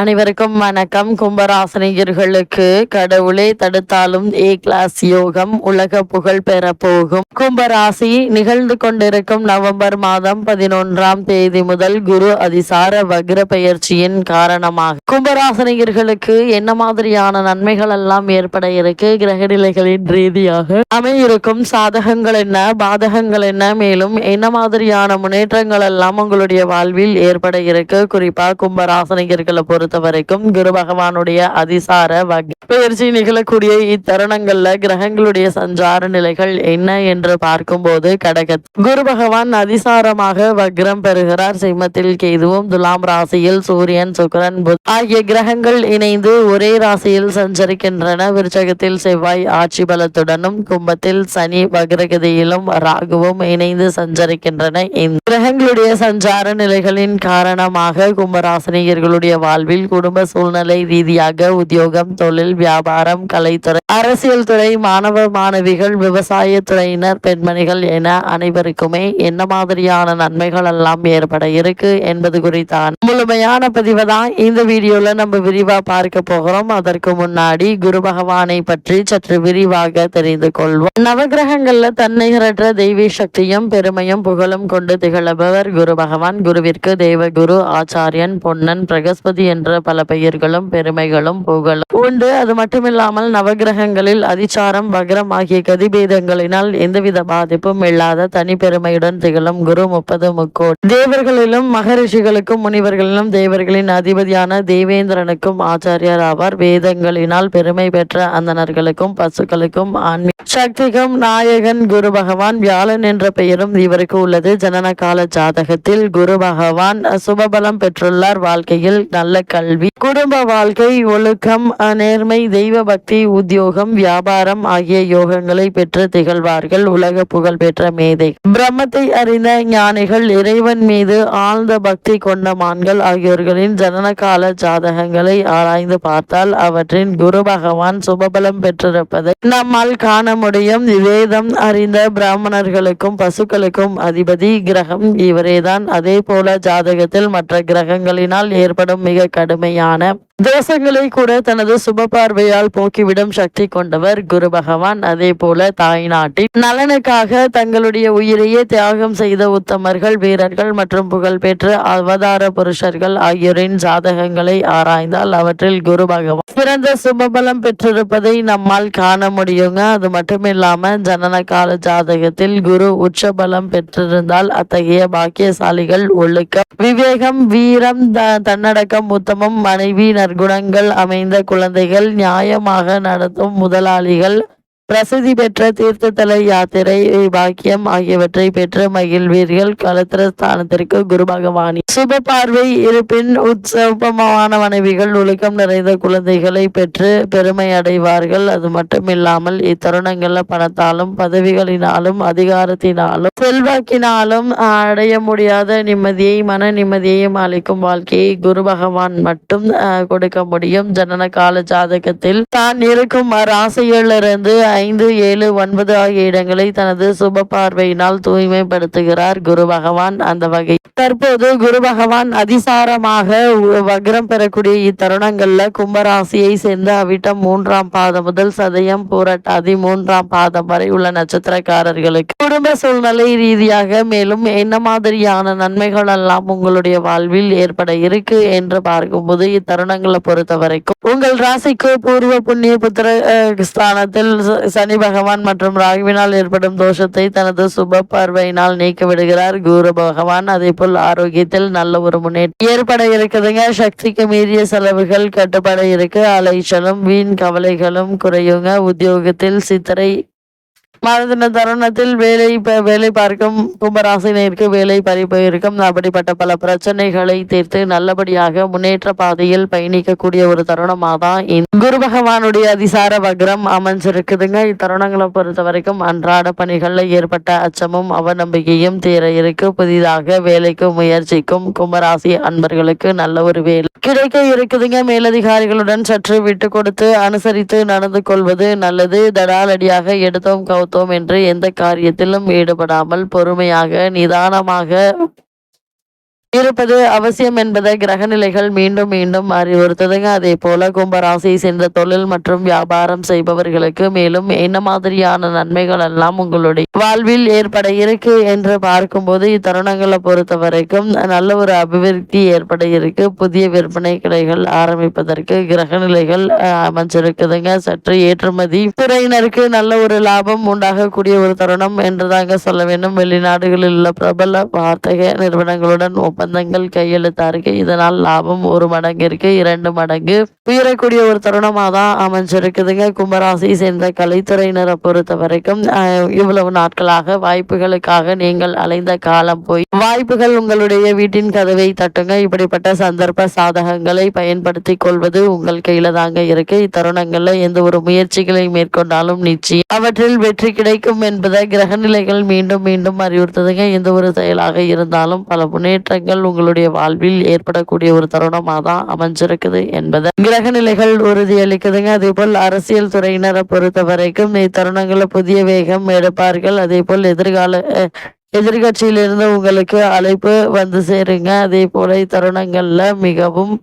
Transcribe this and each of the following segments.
அனைவருக்கும் வணக்கம். கும்பராசினியர்களுக்கு கடவுளே தடுத்தாலும் ஏ கிளாஸ் யோகம் உலக புகழ் பெற போகும். கும்பராசி நிகழ்ந்து கொண்டிருக்கும் நவம்பர் மாதம் 11ஆம் தேதி முதல் குரு அதிசார வக்ர பெயர்ச்சியின் காரணமாக கும்பராசினியர்களுக்கு என்ன மாதிரியான நன்மைகள் எல்லாம் ஏற்பட இருக்கு, கிரகநிலைகளின் ரீதியாக அமையிருக்கும் சாதகங்கள் என்ன, பாதகங்கள் என்ன, மேலும் என்ன மாதிரியான முன்னேற்றங்கள் எல்லாம் உங்களுடைய வாழ்வில் ஏற்பட இருக்கு. குறிப்பா கும்பராசினியர்களை பொறுத்த வரைக்கும் குரு பகவானுடைய அதிசார பயிற்சி நிகழக்கூடிய இத்தருணங்கள்ல கிரகங்களுடைய சஞ்சார நிலைகள் என்ன என்று பார்க்கும்போது குரு பகவான் அதிசாரமாக வக்ரம் பெறுகிறார். சிம்மத்தில் கேதுவும், துலாம் ராசியில் சூரியன், சுக்கிரன், புதன் ஆகிய கிரகங்கள் இணைந்து ஒரே ராசியில் சஞ்சரிக்கின்றன. விருச்சகத்தில் செவ்வாய் ஆட்சி பலத்துடனும், கும்பத்தில் சனி வக்ரகதியிலும், ராகுவும் இணைந்து சஞ்சரிக்கின்றன. இந்த கிரகங்களுடைய சஞ்சார நிலைகளின் காரணமாக கும்பராசினியர்களுடைய வாழ்வில் குடும்ப சூழ்நிலை ரீதியாக உத்தியோகம், தொழில், வியாபாரம், கலைத்துறை, அரசியல் துறை, மாணவ மாணவிகள், விவசாய துறையினர், பெண்மணிகள் என அனைவருக்குமே என்ன மாதிரியான நன்மைகள் எல்லாம் ஏற்பட இருக்கு என்பது குறித்தான் முழுமையான பதிவை தான் இந்த வீடியோல நம்ம விரிவா பார்க்க போகிறோம். அதற்கு முன்னாடி குரு பகவானை பற்றி சற்று விரிவாக தெரிந்து கொள்வோம். நவகிரகங்கள்ல தன்னிகரற்ற தெய்வீ சக்தியும் பெருமையும் புகழும் கொண்டு திகழபவர் குரு பகவான். குருவிற்கு தேவகுரு, ஆச்சாரியன், பொன்னன், பிரகஸ்பதி என்ற பல பெயர்களும் பெருமைகளும் புகழும் உண்டு. அது மட்டுமில்லாமல் நவகிரகங்களில் அதிசாரம், வக்ரம் ஆகிய கதிபேதங்களினால் எந்தவித பாதிப்பும் இல்லாத தனி பெருமையுடன் திகழும் குரு 30 முக்கோடி தேவர்களிலும் மகரிஷிகளுக்கும் முனிவர்களிலும் தேவர்களின் அதிபதியான தேவேந்திரனுக்கும் ஆச்சாரியர் ஆவார். வேதங்களினால் பெருமை பெற்ற அந்தணர்களுக்கும் பசுக்களுக்கும் ஆன்மீக சக்திக்கும் நாயகன் குரு பகவான். வியாழன் என்ற பெயரும் இவருக்கு உள்ளது. ஜனன கால ஜாதகத்தில் குரு பகவான் சுபபலம் பெற்றுள்ளார். வாழ்க்கையில் நல்ல கல்வி, குடும்ப வாழ்க்கை, ஒழுக்கம், நேர்மை, தெய்வ பக்தி, உத்தியோகம், வியாபாரம் ஆகிய யோகங்களை பெற்று திகழ்வார்கள். உலக புகழ் பெற்ற மேதை, பிரம்மத்தை அறிந்த ஞானிகள், இறைவன் மீது ஆழ்ந்த பக்தி கொண்ட மான்கள் ஆகியோர்களின் ஜனன கால ஜாதகங்களை ஆராய்ந்து பார்த்தால் அவற்றின் குரு பகவான் சுபபலம் பெற்றிருப்பதை நம்மால் காண முடியும். வேதம் அறிந்த பிராமணர்களுக்கும் பசுக்களுக்கும் அதிபதி கிரகம் இவரேதான். அதே போல ஜாதகத்தில் மற்ற கிரகங்களினால் ஏற்படும் மிக கடுமையான தோஷங்களை கூட தனது சுப பார்வையால் போக்கிவிடும் சக்தி கொண்டவர் குரு பகவான். அதே போல தாய் நாட்டின் நலனுக்காக தங்களுடைய உயிரையே தியாகம் செய்த உத்தமர்கள், வீரர்கள் மற்றும் புகழ்பெற்ற அவதார புருஷர்கள் ஆகியோரின் ஜாதகங்களை ஆராய்ந்தால் அவற்றில் குரு பகவான் சிறந்த சுபபலம் பெற்றிருப்பதை நம்மால் காண முடியுங்க. அது மட்டுமில்லாம ஜனன கால ஜாதகத்தில் குரு உச்சபலம் பெற்றிருந்தால் அத்தகைய பாக்கியசாலிகள் ஒழுக்கம், விவேகம், வீரம், தன்னடக்கம், உத்தமம், மனைவி, நற்குணங்கள் அமைந்த குழந்தைகள், நியாயமாக நடத்தும் முதலாளிகள், பிரசித்தி பெற்ற தீர்த்ததல யாத்திரை பாக்கியம் ஆகியவற்றை பெற்று மகிழ்வீர்கள். கலத்திரஸ்தானத்திற்கு குரு பகவானி சுப பார்வை இருப்பின் உற்சவமான மனைவிகள், ஒழுக்கம் நிறைந்த குழந்தைகளை பெற்று பெருமை அடைவார்கள். அது மட்டுமில்லாமல் இத்தருணங்கள்ல பணத்தாலும் பதவிகளினாலும் அதிகாரத்தினாலும் செல்வாக்கினாலும் அடைய முடியாத நிம்மதியை, மன நிம்மதியையும் அளிக்கும் வாழ்க்கையை குரு பகவான் மட்டும் கொடுக்க முடியும். ஜனன கால ஜாதகத்தில் தான் இருக்கும் ராசியிலிருந்து 5, 7, 9 ஆகிய இடங்களை தனது சுப பார்வையினால் தூய்மைப்படுத்துகிறார் குரு பகவான். அந்த வகை தற்போது குரு பகவான் அதிசாரமாக வக்ரம் பெறக்கூடிய இத்தருணங்கள்ல கும்பராசியை சேர்ந்த அவிட்டம் 3ஆம் பாதம் முதல் சதயம், பூரட்டாதி 3ஆம் பாதம் வரை உள்ள நட்சத்திரக்காரர்களுக்கு குடும்ப சூழ்நிலை ரீதியாக மேலும் என்ன மாதிரியான நன்மைகள் எல்லாம் உங்களுடைய வாழ்வில் ஏற்பட இருக்கு என்று பார்க்கும்போது இத்தருணங்களை பொறுத்த வரைக்கும் உங்கள் ராசிக்கு பூர்வ புண்ணிய புத்திர ஸ்தானத்தில் சனி பகவான் மற்றும் ராகுவினால் ஏற்படும் தோஷத்தை தனது சுப பார்வையினால் நீக்க விடுகிறார் குரு பகவான். அதே போல் ஆரோக்கியத்தில் நல்ல ஒரு முன்னேற்றம் ஏற்பட இருக்குதுங்க. சக்திக்கு மீறிய செலவுகள் கட்டுப்பட இருக்கு. அலைச்சலும் வீண் கவலைகளும் குறையுங்க. உத்தியோகத்தில் சித்திரை மாதத்தின தருணத்தில் வேலை பார்க்கும் கும்பராசினருக்கு வேலை பறிப்பு இருக்கும். அப்படிப்பட்ட பல பிரச்சனைகளை தீர்த்து நல்லபடியாக முன்னேற்ற பாதையில் பயணிக்கக்கூடிய ஒரு தருணமாக தான் குரு பகவானுடைய அதிசார வக்ரம் அமைஞ்சிருக்குதுங்க. இத்தருணங்களை பொறுத்த வரைக்கும் அன்றாட பணிகள்ல ஏற்பட்ட அச்சமும் அவநம்பிக்கையும் தீர இருக்கு. புதிதாக வேலைக்கு முயற்சிக்கும் கும்பராசி அன்பர்களுக்கு நல்ல ஒரு வேலை கிடைக்க இருக்குதுங்க. மேலதிகாரிகளுடன் சற்று விட்டு கொடுத்து அனுசரித்து நடந்து கொள்வது நல்லது. தடாலடியாக எடுத்தோம் கவுத்தோம் என்று எந்த காரியத்திலும் ஈடுபடாமல் பொறுமையாக நிதானமாக இருப்பது அவசியம் என்பதை கிரக நிலைகள் மீண்டும் மீண்டும் அறிவுறுத்துதுங்க. அதே போல கும்பராசியை சேர்ந்த தொழில் மற்றும் வியாபாரம் செய்பவர்களுக்கு மேலும் என்ன மாதிரியான நன்மைகள் எல்லாம் உங்களுடைய வாழ்வில் ஏற்பட இருக்கு என்று பார்க்கும்போது இத்தருணங்களை பொறுத்த வரைக்கும் நல்ல ஒரு அபிவிருத்தி ஏற்பட இருக்கு. புதிய விற்பனை கடைகள் ஆரம்பிப்பதற்கு கிரக நிலைகள் அமைச்சிருக்குதுங்க. சற்று ஏற்றுமதி துறையினருக்கு நல்ல ஒரு லாபம் உண்டாகக்கூடிய ஒரு தருணம் என்றுதாங்க சொல்ல வேண்டும். வெளிநாடுகளில் உள்ள பிரபல வார்த்தக நிறுவனங்களுடன் ஒப்பந்தங்கள் கையெழுத்தாருக்கு. இதனால் லாபம் 1 மடங்கிற்கு 2 மடங்கு உயரக்கூடிய ஒரு தருணமாக தான் அமைஞ்சிருக்குதுங்க. கும்பராசி சேர்ந்த கலைத்துறையினரை பொறுத்த வரைக்கும் இவ்வளவு நாட்களாக வாய்ப்புகளுக்காக நீங்கள் அலைந்த காலம் போய் வாய்ப்புகள் உங்களுடைய வீட்டின் கதவை தட்டுங்க. இப்படிப்பட்ட சந்தர்ப்ப சாதகங்களை பயன்படுத்தி கொள்வது உங்கள் கையில தாங்க இருக்கு. இத்தருணங்கள்ல எந்த ஒரு முயற்சிகளை மேற்கொண்டாலும் நிச்சயம் அவற்றில் வெற்றி கிடைக்கும் என்பதை கிரக நிலைகள் மீண்டும் மீண்டும் அறிவுறுத்துதுங்க. எந்த ஒரு செயலாக இருந்தாலும் பல முன்னேற்றங்கள் உங்களுடைய வாழ்வில் ஏற்படக்கூடிய ஒரு தருணமாக தான் அமைஞ்சிருக்குது என்பதை கிரக நிலைகள் உறுதியளிக்குதுங்க. அதே போல் அரசியல் துறையினரை பொறுத்த வரைக்கும் இத்தருணங்களை புதிய வேகம் எடுப்பார்கள். அதே போல் எதிர்கட்சியிலிருந்து உங்களுக்கு அழைப்பு வந்து சேருங்க. அதே போல இத்தருணங்கள்ல மிகவும்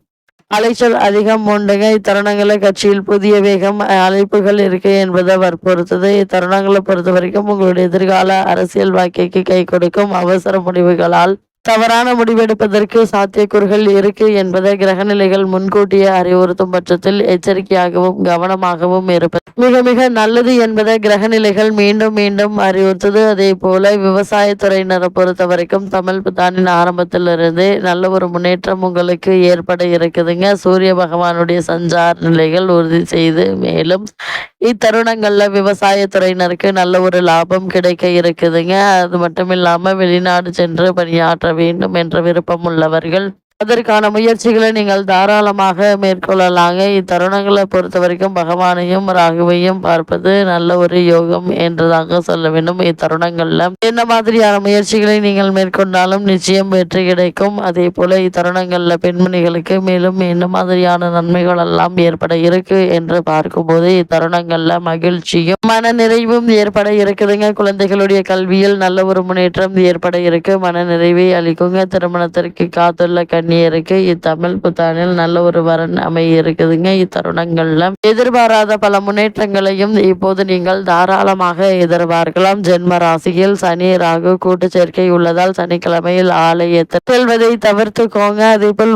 அலைச்சல் அதிகம் உண்டுங்க. இத்தருணங்களை கட்சியில் புதிய வேகம் அழைப்புகள் இருக்கு என்பதை வற்புறுத்தது. இத்தருணங்களை பொறுத்த வரைக்கும் உங்களுடைய எதிர்கால அரசியல் வாழ்க்கைக்கு கை கொடுக்கும். அவசர முடிவுகளால் தவறான முடிவெடுப்பதற்கு சாத்தியக்கூறுகள் இருக்கு என்பதை கிரகநிலைகள் முன்கூட்டியே அறிவுறுத்தும் பட்சத்தில் எச்சரிக்கையாகவும் கவனமாகவும் இருப்பது மிக மிக நல்லது என்பதை கிரகநிலைகள் மீண்டும் மீண்டும் அறிவுறுத்தது. அதே போல விவசாயத்துறையினரை பொறுத்த வரைக்கும் தமிழ் புத்தாண்டின் ஆரம்பத்திலிருந்தே நல்ல ஒரு முன்னேற்றம் உங்களுக்கு ஏற்பட இருக்குதுங்க. சூரிய பகவானுடைய சஞ்சார நிலைகள் உறுதி செய்து மேலும் இத்தருணங்கள்ல விவசாயத்துறையினருக்கு நல்ல ஒரு லாபம் கிடைக்க இருக்குதுங்க. அது மட்டும் இல்லாம வெளிநாடு சென்று பணியாற்ற வேண்டும் என்ற விருப்பம் உள்ளவர்கள் அதற்கான முயற்சிகளை நீங்கள் தாராளமாக மேற்கொள்ளலாங்க. இத்தருணங்களை பொறுத்த வரைக்கும் பகவானையும் ராகுவையும் பார்ப்பது நல்ல ஒரு யோகம் என்றுதாங்க சொல்ல வேண்டும். இத்தருணங்கள்ல என்ன மாதிரியான முயற்சிகளை நீங்கள் மேற்கொண்டாலும் நிச்சயம் வெற்றி கிடைக்கும். அதே போல இத்தருணங்கள்ல பெண்மணிகளுக்கு மேலும் என்ன மாதிரியான நன்மைகள் எல்லாம் ஏற்பட இருக்கு என்று பார்க்கும்போது இத்தருணங்கள்ல மகிழ்ச்சியும் மன நிறைவும் ஏற்பட இருக்குதுங்க. குழந்தைகளுடைய கல்வியில் நல்ல ஒரு முன்னேற்றம் ஏற்பட இருக்கு. மன நிறைவை அளிக்குங்க. திருமணத்திற்கு காத்துள்ள கன்னியருக்கு இத்தமிழ் புத்தாண்டில் நல்ல ஒரு வரன் அமைய இருக்குதுங்க. இத்தருணங்கள்ல எதிர்பாராத பல முன்னேற்றங்களையும் இப்போது நீங்கள் தாராளமாக எதிர்பார்க்கலாம். ஜென்ம ராசியில் சனி ராகு கூட்டு சேர்க்கை உள்ளதால் சனிக்கிழமையில் ஆலயத்தில் செல்வதை தவிர்த்துக்கோங்க. அதே போல்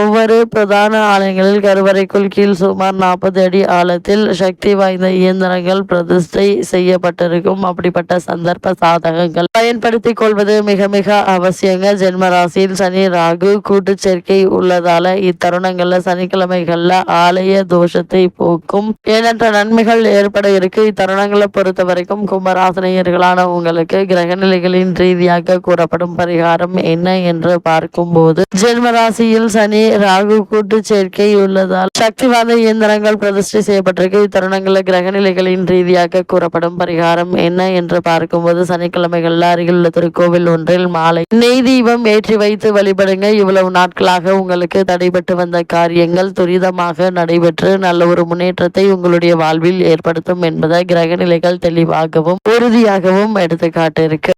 ஒவ்வொரு பிரதான ஆலயங்களில் கருவறைக்குள் கீழ் சுமார் 40 அடி ஆழத்தில் சக்தி வாய்ந்த இயந்திரங்கள் பிரதிஷ்டை செய்யப்பட்டிருக்கும். அப்படிப்பட்ட சந்தர்ப்ப சாதகங்கள் பயன்படுத்திக் கொள்வது மிக மிக அவசியங்க. ஜென்ம ராசியில் சனி ராகு கூட்டு சேர்க்கை உள்ளதால இத்தருணங்கள்ல சனிக்கிழமைகள்ல ஆலய தோஷத்தை போக்கும் எண்ணற்ற நன்மைகள் ஏற்பட இருக்கு. இத்தருணங்களை பொறுத்த வரைக்கும் கும்பராசினியர்களான உங்களுக்கு கிரகநிலைகளின் ரீதியாக கூறப்படும் பரிகாரம் என்ன என்று பார்க்கும் போது ஜென்மராசியில் சனி ராகு கூட்டு சேர்க்கை உள்ளதால் சக்தி வாய்ந்த இயந்திரங்கள் பிரதிஷ்டை செய்யப்பட்டிருக்கு. இத்தருணங்கள்ல கிரகநிலைகளின் ரீதியாக கூறப்படும் பரிகாரம் என்ன என்று பார்க்கும்போது சனிக்கிழமைகள்ல அருகில் உள்ள திருக்கோவில் ஒன்றில் மாலை நெய் தீபம் ஏற்றி வைத்து வழிபடுங்க. இவ்வளவு நாட்களாக உங்களுக்கு தடைபட்டு வந்த காரியங்கள் துரிதமாக நடைபெற்று நல்ல ஒரு முன்னேற்றத்தை உங்களுடைய வாழ்வில் ஏற்படுத்தும் என்பதை கிரக நிலைகள் தெளிவாகவும் உறுதியாகவும் எடுத்துக்காட்டு இருக்கு.